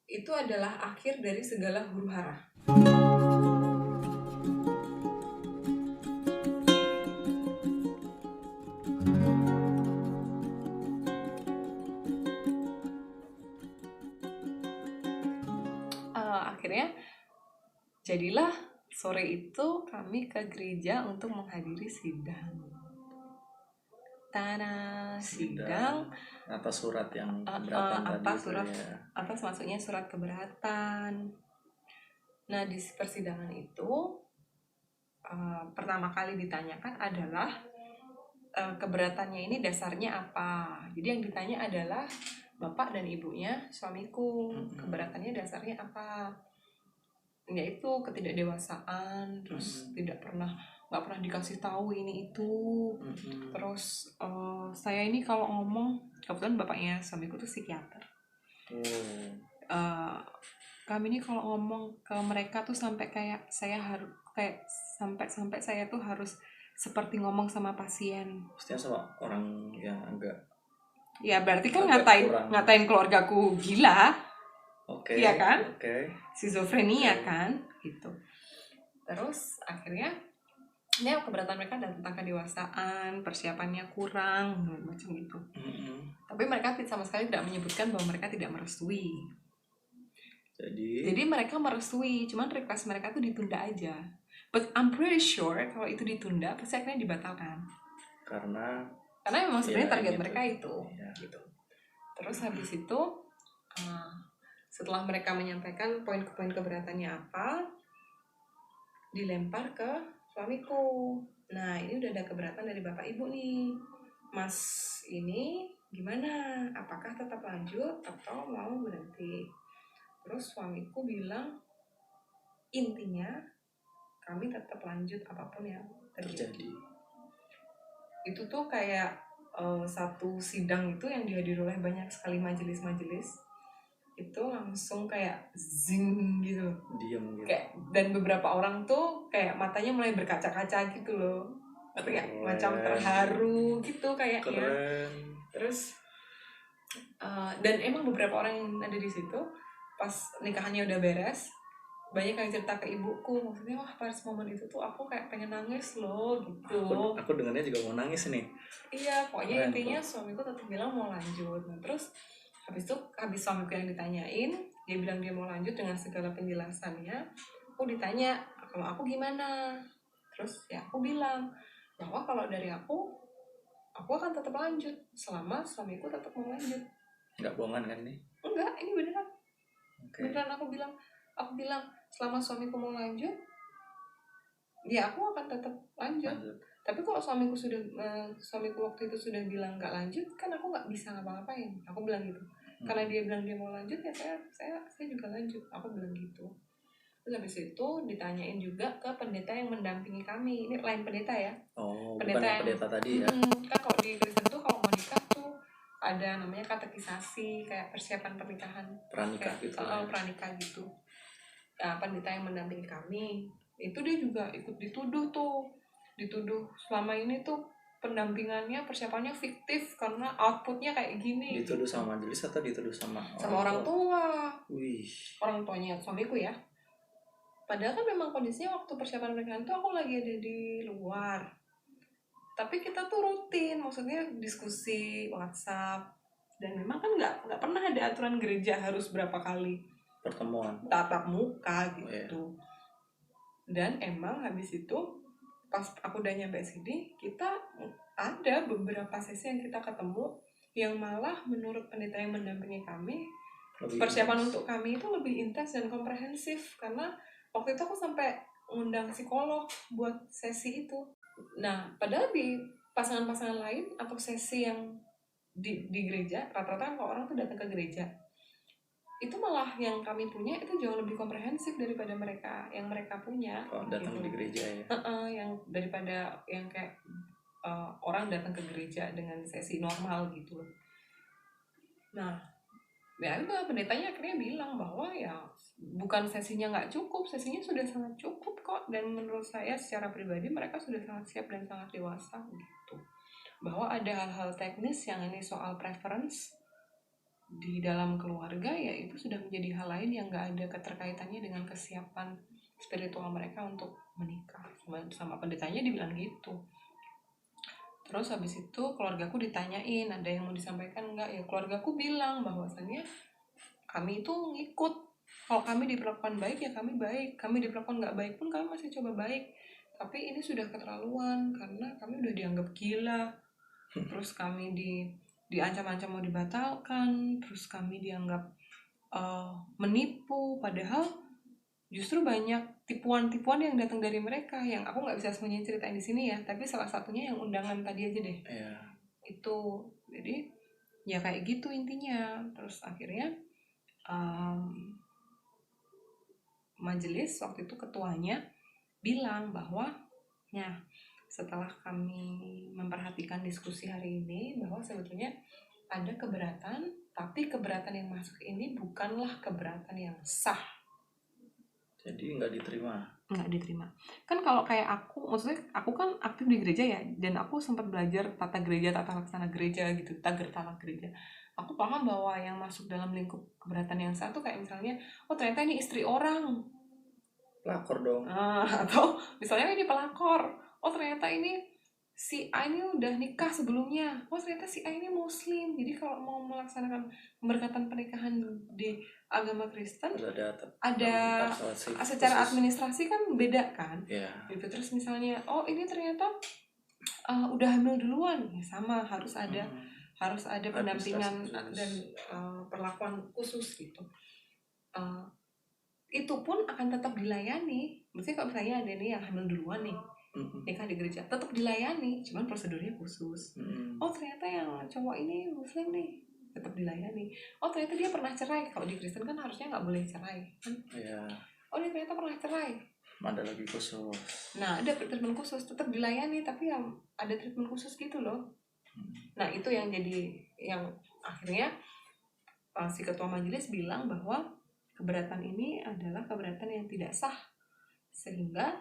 itu adalah akhir dari segala huru-hara. Akhirnya jadilah sore itu kami ke gereja untuk menghadiri sidang. Sidang atas surat yang keberatan atas maksudnya surat keberatan. Nah, di persidangan itu pertama kali ditanyakan adalah keberatannya ini dasarnya apa. Jadi yang ditanya adalah bapak dan ibunya suamiku, keberatannya dasarnya apa? Yaitu ketidakdewasaan, terus nggak pernah dikasih tahu ini itu. Terus saya ini kalau ngomong, kebetulan bapaknya suamiku tuh psikiater. Kami ini kalau ngomong ke mereka tuh sampai kayak saya harus kayak sampai saya tuh harus seperti ngomong sama pasien. Maksudnya sama orang yang agak, ya berarti kan ngatain keluargaku gila. Iya kan? Skizofrenia kan gitu. Terus akhirnya ini keberatan mereka tentang kedewasaan, persiapannya kurang, macam gitu. Tapi mereka sama sekali tidak menyebutkan bahwa mereka tidak merestui. Jadi mereka merestui, cuman request mereka tuh ditunda aja. But I'm pretty sure kalau itu ditunda pasti akhirnya dibatalkan. Karena memang sebenarnya target gitu. Mereka itu gitu. Terus habis itu setelah mereka menyampaikan poin-poin keberatannya apa, dilempar ke suamiku. Nah, ini udah ada keberatan dari bapak ibu nih. Mas ini gimana? Apakah tetap lanjut atau mau berhenti? Terus suamiku bilang, intinya kami tetap lanjut apapun yang terjadi. Itu tuh kayak satu sidang itu yang dihadiri oleh banyak sekali majelis-majelis. Itu langsung kayak zing gitu. Diam gitu. Kayak, dan beberapa orang tuh kayak matanya mulai berkaca-kaca gitu loh. Tapi kayak macam terharu gitu kayaknya. Keren. Terus dan emang beberapa orang yang ada di situ pas nikahannya udah beres, banyak yang cerita ke ibuku, maksudnya wah pas momen itu tuh aku kayak pengen nangis loh gitu. Aku dengannya juga mau nangis nih. Iya, pokoknya intinya suamiku tetap bilang mau lanjut. Nah, terus habis suamiku yang ditanyain, dia bilang dia mau lanjut dengan segala penjelasannya. Aku ditanya kalau aku gimana, terus ya aku bilang bahwa kalau dari aku akan tetap lanjut selama suamiku tetap mau lanjut. Nggak bohongan kan nih? Enggak, ini beneran. Beneran aku bilang selama suamiku mau lanjut, ya aku akan tetap lanjut. Tapi kalau suamiku waktu itu sudah bilang nggak lanjut, kan aku nggak bisa ngapa-ngapain. Aku bilang gitu. Karena dia bilang dia mau lanjut, ya saya juga lanjut. Aku bilang gitu. Terus habis itu ditanyain juga ke pendeta yang mendampingi kami. Ini lain pendeta ya. Pendeta tadi ya. Kan kalau di Kristen tuh kalau mau nikah tuh ada namanya katekisasi, kayak persiapan pernikahan. Pranikah gitu. Pranikah gitu. Nah, pendeta yang mendampingi kami itu dia juga ikut dituduh selama ini tuh pendampingannya, persiapannya fiktif karena outputnya kayak gini. Dituduh gitu. Sama majelis atau dituduh sama orang tua? Orang tuanya suamiku ya. Padahal kan memang kondisinya waktu persiapan pernikahan tuh aku lagi ada di luar. Tapi kita tuh rutin, maksudnya diskusi WhatsApp, dan memang kan nggak pernah ada aturan gereja harus berapa kali pertemuan tatap muka gitu. Dan emang habis itu pas aku udah nyampe sini, kita ada beberapa sesi yang kita ketemu yang malah menurut pendeta yang mendampingi kami persiapan untuk kami itu lebih intens dan komprehensif, karena waktu itu aku sampai ngundang psikolog buat sesi itu. Nah, padahal di pasangan-pasangan lain atau sesi yang di gereja, rata-rata kalau orang tuh datang ke gereja, itu malah yang kami punya itu jauh lebih komprehensif daripada yang mereka punya. Datang gitu. Di gereja ya. Yang daripada yang kayak orang datang ke gereja dengan sesi normal gitu. Nah, ya itu pendetanya akhirnya bilang bahwa ya bukan sesinya nggak cukup, sesinya sudah sangat cukup kok, dan menurut saya secara pribadi mereka sudah sangat siap dan sangat dewasa gitu. Bahwa ada hal-hal teknis yang ini soal preference di dalam keluarga, ya itu sudah menjadi hal lain yang nggak ada keterkaitannya dengan kesiapan spiritual mereka untuk menikah. Sama pendetanya dibilang gitu. Terus habis itu keluargaku ditanyain ada yang mau disampaikan nggak, ya keluargaku bilang bahwasannya kami itu ngikut. Kalau kami diperlakukan baik ya kami baik, kami diperlakukan nggak baik pun kami masih coba baik. Tapi ini sudah keterlaluan karena kami udah dianggap gila. Terus kami diancam-ancam mau dibatalkan, terus kami dianggap menipu, padahal justru banyak tipuan-tipuan yang datang dari mereka yang aku nggak bisa semuanya ceritain di sini ya, tapi salah satunya yang undangan tadi aja deh. Iya. Itu jadi ya kayak gitu intinya. Terus akhirnya majelis waktu itu ketuanya bilang bahwa ya setelah kami memperhatikan diskusi hari ini bahwa sebetulnya ada keberatan, tapi keberatan yang masuk ini bukanlah keberatan yang sah. Jadi nggak diterima. Kan kalau kayak aku, maksudnya aku kan aktif di gereja ya, dan aku sempat belajar tata gereja, tata laksana gereja gitu, tagar talak gereja. Aku paham bahwa yang masuk dalam lingkup keberatan yang sah tuh kayak misalnya, oh ternyata ini istri orang, Pelakor dong. atau misalnya ini pelakor, oh ternyata ini si A ini udah nikah sebelumnya, oh ternyata si A ini muslim, jadi kalau mau melaksanakan pemberkatan pernikahan di agama Kristen ada secara administrasi kan beda kan. Gitu. Terus misalnya oh ini ternyata udah hamil duluan, ya sama harus ada pendampingan dan perlakuan khusus gitu. Itu pun akan tetap dilayani. Maksudnya kalau misalnya ada nih yang hamil duluan nih, nikah di gereja, tetap dilayani, cuman prosedurnya khusus. Oh ternyata yang cowok ini muslim nih, tetap dilayani. Oh ternyata dia pernah cerai. Kalau di Kristen kan harusnya nggak boleh cerai kan. Oh dia ternyata pernah cerai, ada lagi khusus. Nah ada treatment khusus, tetap dilayani, tapi yang ada treatment khusus gitu loh. Nah itu yang jadi yang akhirnya si ketua majelis bilang bahwa keberatan ini adalah keberatan yang tidak sah, sehingga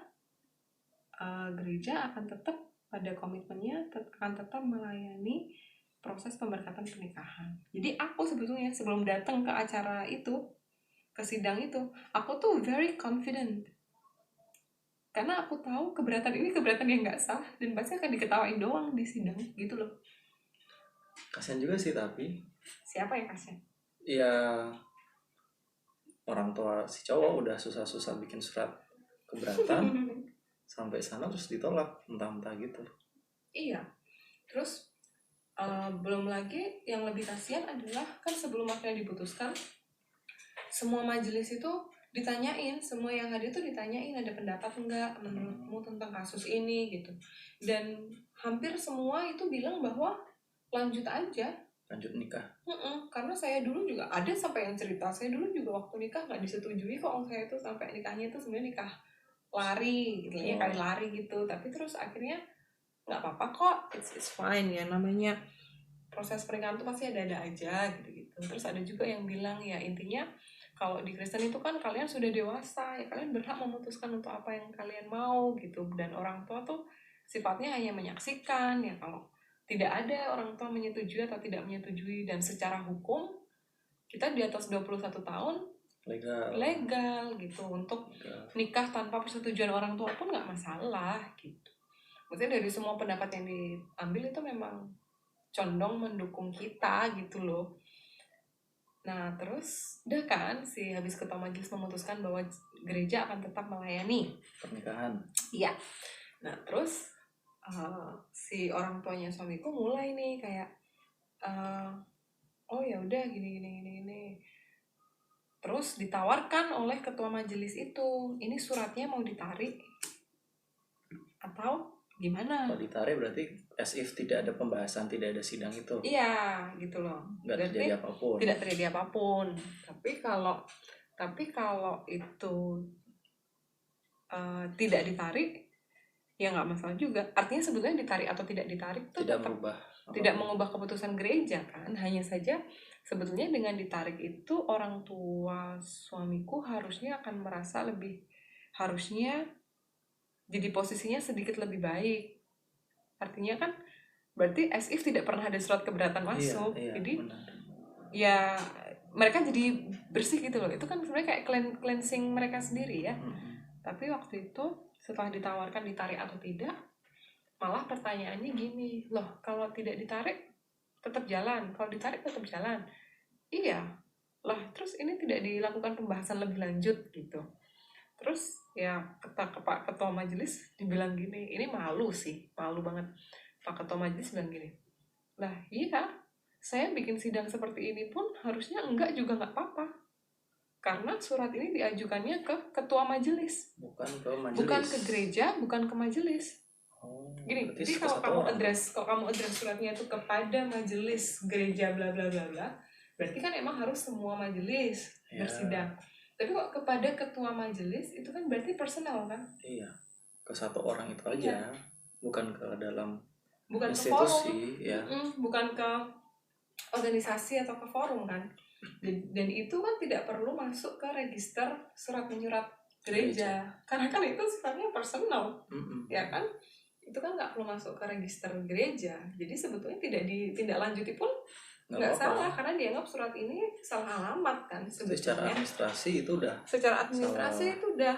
gereja akan tetap pada komitmennya, akan tetap melayani proses pemberkatan pernikahan. Jadi aku sebetulnya sebelum datang ke acara itu, ke sidang itu, aku tuh very confident. Karena aku tahu keberatan ini keberatan yang gak sah, dan pasti akan diketawain doang di sidang gitu loh. Kasian juga sih tapi. Siapa yang kasian? Ya orang tua si cowok udah susah-susah bikin surat keberatan sampai sana terus ditolak mentah-mentah gitu. Iya. Terus belum lagi yang lebih kasihan adalah kan sebelum akhirnya diputuskan, semua majelis itu ditanyain, semua yang hadir itu ditanyain ada pendapat enggak menurutmu tentang kasus ini gitu. Dan hampir semua itu bilang bahwa lanjut aja. Lanjut nikah. Karena saya dulu juga ada sampai yang cerita, saya dulu juga waktu nikah nggak disetujui kok, saya itu sampai nikahnya itu sebenarnya nikah lari gitu, ya kali lari gitu, tapi terus akhirnya nggak apa-apa kok, it's fine ya, namanya proses pernikahan tuh pasti ada aja gitu. Terus ada juga yang bilang ya intinya kalau di Kristen itu kan kalian sudah dewasa ya, kalian berhak memutuskan untuk apa yang kalian mau gitu, dan orang tua tuh sifatnya hanya menyaksikan ya. Kalau tidak ada orang tua menyetujui atau tidak menyetujui, dan secara hukum kita di atas 21 tahun legal gitu untuk nikah tanpa persetujuan orang tua pun nggak masalah gitu. Maksudnya dari semua pendapat yang diambil itu memang condong mendukung kita gitu loh. Nah terus udah kan si habis ketua majelis memutuskan bahwa gereja akan tetap melayani pernikahan. Iya. Nah terus si orang tuanya suamiku mulai nih kayak oh ya udah gini. Terus ditawarkan oleh ketua majelis itu, ini suratnya mau ditarik atau gimana? Kalau ditarik berarti as if tidak ada pembahasan, tidak ada sidang itu. Iya gitu loh. Nggak terjadi apapun. Tidak terjadi apapun. Tapi kalau itu tidak ditarik ya nggak masalah juga. Artinya sebetulnya ditarik atau tidak ditarik itu tidak mengubah keputusan gereja kan. Hanya saja sebetulnya dengan ditarik itu orang tua suamiku harusnya akan merasa harusnya jadi posisinya sedikit lebih baik. Artinya kan berarti as if tidak pernah ada surat keberatan masuk. Iya, jadi benar. ya mereka jadi bersih gitu loh. Itu kan sebenarnya kayak cleansing mereka sendiri ya. Tapi waktu itu setelah ditawarkan ditarik atau tidak, malah pertanyaannya gini, loh kalau tidak ditarik tetap jalan, kalau ditarik tetap jalan. Iya lah, terus ini tidak dilakukan pembahasan lebih lanjut gitu. Terus ya Pak Ketua Majelis dibilang gini, ini malu sih, malu banget. Pak Ketua Majelis bilang gini, lah iya, saya bikin sidang seperti ini pun harusnya enggak juga nggak apa-apa. Karena surat ini diajukannya ke Ketua Majelis. Bukan ke majelis. Bukan ke gereja, bukan ke majelis. Oh, Gini, berarti jadi kalau kamu orang. address suratnya itu kepada majelis gereja bla bla bla bla, berarti kan emang harus semua majelis bersidang. Tapi kok kepada ketua majelis itu kan berarti personal kan? Iya, ke satu orang itu aja, bukan ke dalam bukan institusi, ke forum, bukan ke organisasi atau ke forum kan? Dan itu kan tidak perlu masuk ke register surat menyurat gereja. Karena kan itu sifatnya personal, ya kan? Itu kan nggak perlu masuk ke register gereja, jadi sebetulnya tidak ditindaklanjuti pun nggak salah, karena dianggap surat ini salah alamat kan sebetulnya. Secara administrasi itu udah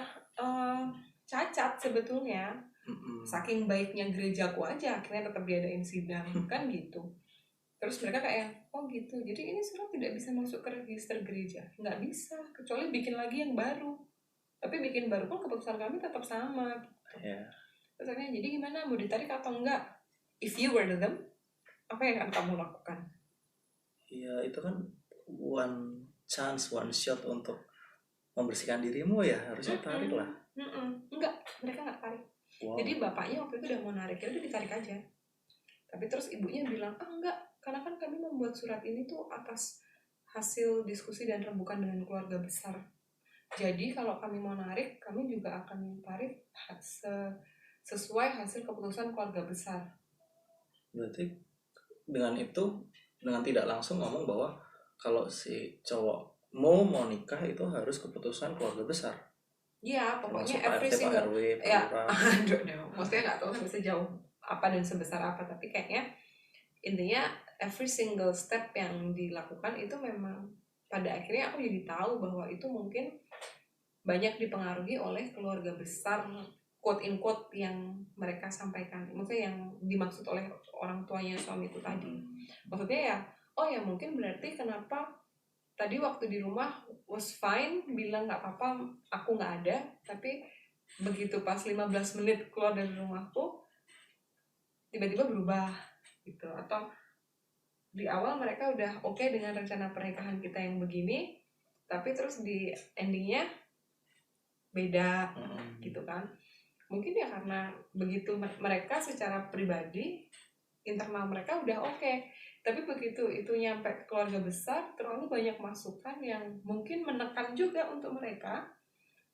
cacat sebetulnya. Saking baiknya gerejaku aja akhirnya tetap diadain sidang kan gitu. Terus mereka kayak, oh gitu, jadi ini surat tidak bisa masuk ke register gereja. Nggak bisa, kecuali bikin lagi yang baru. Tapi bikin baru pun keputusan kami tetap sama gitu. Terus akhirnya, jadi gimana, mau ditarik atau enggak? If you were them, apa yang akan kamu lakukan? Iya, itu kan one chance, one shot untuk membersihkan dirimu ya, harusnya tarik lah. Enggak, mereka nggak tarik. Jadi bapaknya waktu itu udah mau narik, ya udah ditarik aja. Tapi terus ibunya bilang, enggak, karena kan kami membuat surat ini tuh atas hasil diskusi dan rembukan dengan keluarga besar. Jadi kalau kami mau narik, kami juga akan tarik sesuai hasil keputusan keluarga besar. Berarti dengan itu, dengan tidak langsung ngomong bahwa kalau si cowok mau nikah itu harus keputusan keluarga besar. Iya, pokoknya every single RW, ya, aduh, maksudnya nggak tahu sampai sejauh apa dan sebesar apa, tapi kayaknya intinya every single step yang dilakukan itu memang pada akhirnya aku jadi tahu bahwa itu mungkin banyak dipengaruhi oleh keluarga besar, quote in quote yang mereka sampaikan, maksudnya yang dimaksud oleh orang tuanya suami itu tadi. Maksudnya ya, oh ya mungkin berarti kenapa tadi waktu di rumah was fine, bilang nggak apa-apa, aku nggak ada, tapi begitu pas 15 menit keluar dari rumahku tiba-tiba berubah gitu. Atau di awal mereka udah oke dengan rencana pernikahan kita yang begini, tapi terus di endingnya beda gitu kan. Mungkin ya karena begitu mereka secara pribadi internal mereka udah oke, tapi begitu itu nyampe ke keluarga besar terlalu banyak masukan yang mungkin menekan juga untuk mereka,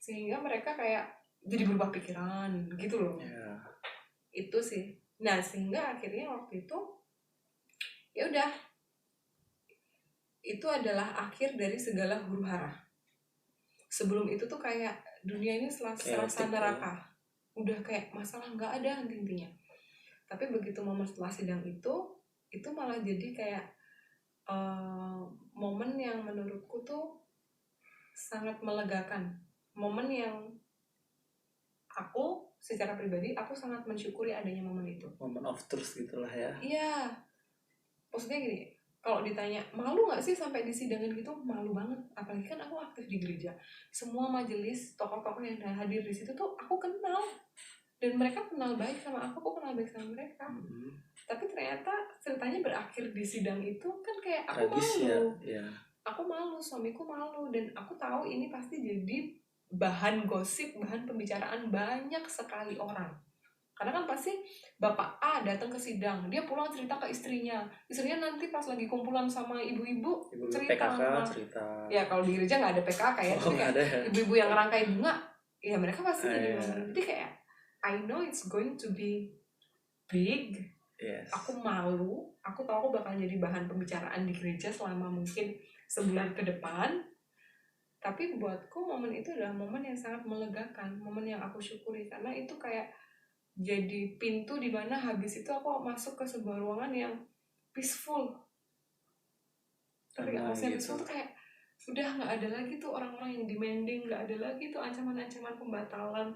sehingga mereka kayak jadi berubah pikiran gitu loh. Itu sih. Nah sehingga akhirnya waktu itu ya udah, itu adalah akhir dari segala huru hara. Sebelum itu tuh kayak dunia ini serasa neraka, udah kayak masalah nggak ada henti-hentinya. Tapi begitu momen setelah sidang itu malah jadi kayak momen yang menurutku tuh sangat melegakan. Momen yang aku secara pribadi aku sangat mensyukuri adanya momen itu. Moment of truth gitulah ya. Iya. Maksudnya gini, kalau ditanya malu nggak sih sampai disidangin gitu, malu banget. Apalagi kan aku aktif di gereja, semua majelis tokoh-tokoh yang hadir di situ tuh aku kenal, dan mereka kenal baik sama aku kenal baik sama mereka. Tapi ternyata ceritanya berakhir di sidang itu kan kayak aku malu ya. Aku malu, suamiku malu, dan aku tahu ini pasti jadi bahan gosip, bahan pembicaraan banyak sekali orang. Karena kan pasti bapak A datang ke sidang, dia pulang cerita ke istrinya nanti pas lagi kumpulan sama ibu-ibu cerita. Ya kalau di gereja nggak ada PKK ya, ibu-ibu yang ngerangkai bunga, ya mereka pasti jadi ngomong. Jadi kayak I know it's going to be big. Aku malu, aku tahu aku bakal jadi bahan pembicaraan di gereja selama mungkin sebulan ke depan. Tapi buatku momen itu adalah momen yang sangat melegakan, momen yang aku syukuri, karena itu kayak jadi pintu di mana habis itu aku masuk ke sebuah ruangan yang peaceful. Tapi Nah, maksudnya gitu. tuh kayak udah nggak ada lagi tuh orang-orang yang demanding, nggak ada lagi tuh ancaman-ancaman pembatalan.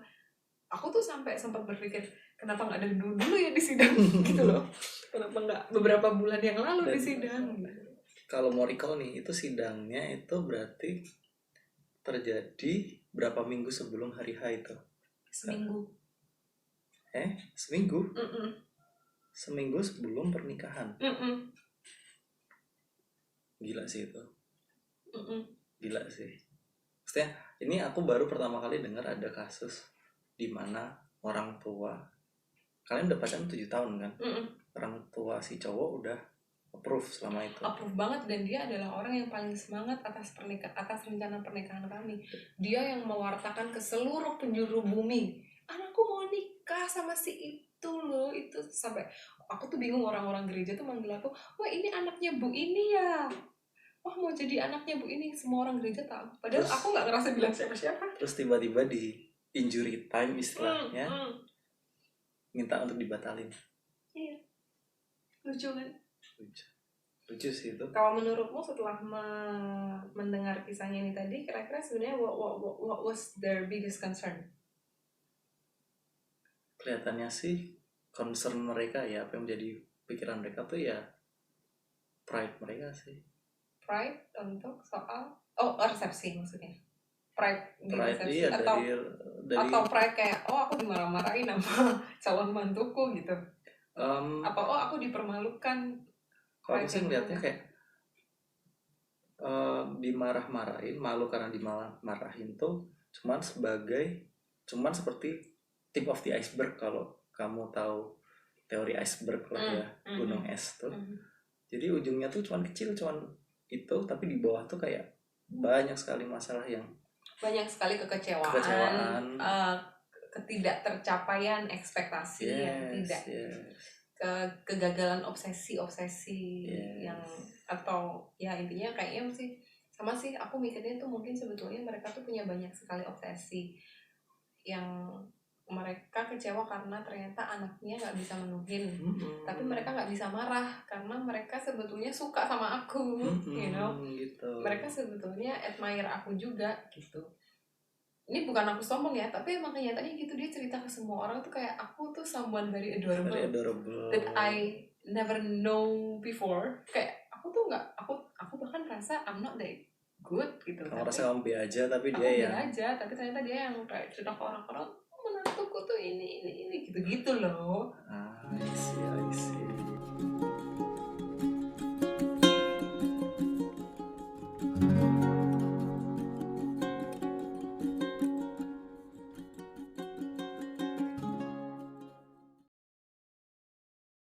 Aku tuh sampai sempat berpikir kenapa nggak dari dulu ya di sidang gitu loh, kenapa nggak beberapa bulan yang lalu di sidang. Kalau mau recall nih, itu sidangnya itu berarti terjadi berapa minggu sebelum hari H itu? Seminggu. Seminggu? Mm-mm. Seminggu sebelum pernikahan. Mm-mm. Gila sih itu. Mm-mm. Gila sih. Maksudnya ini aku baru pertama kali dengar ada kasus di mana orang tua, kalian udah pacaran 7 tahun kan? Mm-mm. Orang tua si cowok udah approve selama itu. Approve banget, dan dia adalah orang yang paling semangat atas rencana pernikahan kami. Dia yang mewartakan ke seluruh penjuru bumi, anakku mau nikah sama si itu loh. Itu sampai aku tuh bingung, orang-orang gereja tuh manggil aku, wah ini anaknya Bu ini ya, wah mau jadi anaknya Bu ini. Semua orang gereja tahu, padahal Terus- aku nggak ngerasa bilang siapa-siapa. Terus tiba-tiba di injury time istilahnya minta untuk dibatalin. Iya, lucu kan? Lucu sih itu. Kalau menurutmu setelah mendengar kisahnya ini tadi, kira-kira sebenarnya what was their biggest concern? Kelihatannya sih concern mereka ya, apa yang menjadi pikiran mereka tuh ya pride mereka sih. Pride untuk soal resepsi maksudnya. Pride di Pride resepsi iya, atau pride kayak aku dimarah-marahin sama calon mantuku gitu. Apa aku dipermalukan. Kalau aku sih ngeliatnya kayak dimarah-marahin, malu karena dimarahin tuh cuman seperti tip of the iceberg. Kalau kamu tahu teori iceberg lah ya, gunung es tuh. Jadi ujungnya tuh cuman kecil, cuman itu, tapi di bawah tuh kayak banyak sekali masalah, yang banyak sekali kekecewaan. Ketidaktercapaian ekspektasi yang tidak, kegagalan obsesi yang atau ya intinya kayaknya sih sama sih, aku mikirnya tuh mungkin sebetulnya mereka tuh punya banyak sekali obsesi yang mereka kecewa karena ternyata anaknya nggak bisa menuhin. Tapi mereka nggak bisa marah karena mereka sebetulnya suka sama aku, gitu. Mereka sebetulnya admire aku juga gitu. Ini bukan aku sombong ya, tapi emang kenyataannya gitu. Dia cerita ke semua orang tuh kayak aku tuh someone very adorable that I never know before. Kayak aku tuh nggak, aku bahkan rasa I'm not that good gitu. Kamu rasa kamu B aja, tapi dia yang aja, tapi ternyata dia yang kayak cerita ke orang-orang, menantuku tuh ini gitu loh. I see.